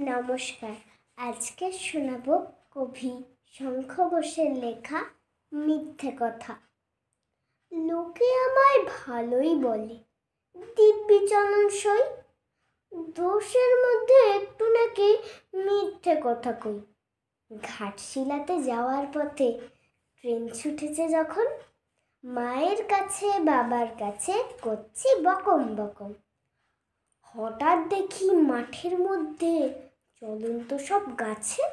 নমস্কার। আজকে শোনাবো কবি শঙ্খ ঘোষের লেখা মিথ্যে কথা। লোকে আমায় ভালোই বলে, দিব্যি চলন সই, দোষের মধ্যে একটু নাকি মিথ্যে কথা কই। ঘাটশিলাতে যাওয়ার পথে ট্রেন ছুটেছে যখন, মায়ের কাছে বাবার কাছে করছি বকম বকম। হঠাৎ দেখি মাঠের মধ্যে চলন্ত সব গাছে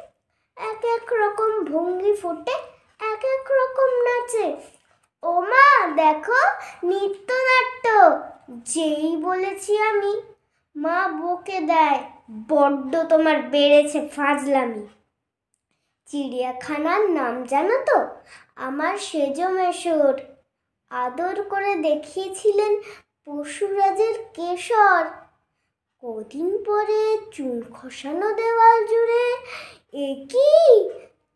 এক এক রকম ভঙ্গি ফোটে, এক এক রকম নাচে। ও মা দেখো, নৃত্যনাট্য। যেই বলেছি আমি, মা বকে দেয়, বড্ড তোমার বেড়েছে ফাজলামি। চিড়িয়াখানার নাম জানো তো? আমার সেজ মেশর আদর করে দেখিয়েছিলেন পশুরাজের কেশর। কদিন পরে চুন খসানো দেওয়াল জুড়ে, এ কি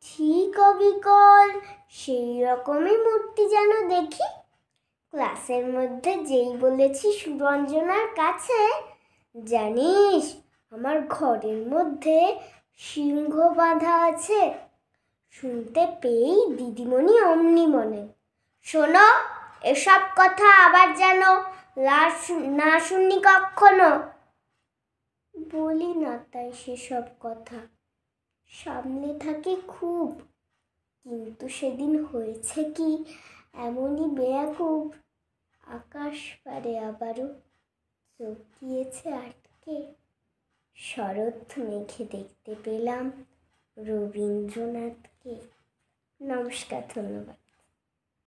ঠিক অবিকল সেই রকমই মূর্তি যেন দেখি। ক্লাসের মধ্যে যেই বলেছি সুরঞ্জনার কাছে, জানিস আমার ঘরের মধ্যে সিংহ বাঁধা আছে। শুনতে পেয়েই দিদিমণি অমনি মনে, শোনো, এসব কথা আবার যেন না শুনি কখনো। বলি না তাই সেসব কথা, সামনে থাকি খুব, কিন্তু সেদিন হয়েছে কি এমনই বেয়াকুব। আকাশ পারে আবারও চোখ গিয়েছে আটকে, শরৎ মেঘে দেখতে পেলাম রবীন্দ্রনাথকে। নমস্কার, ধন্যবাদ।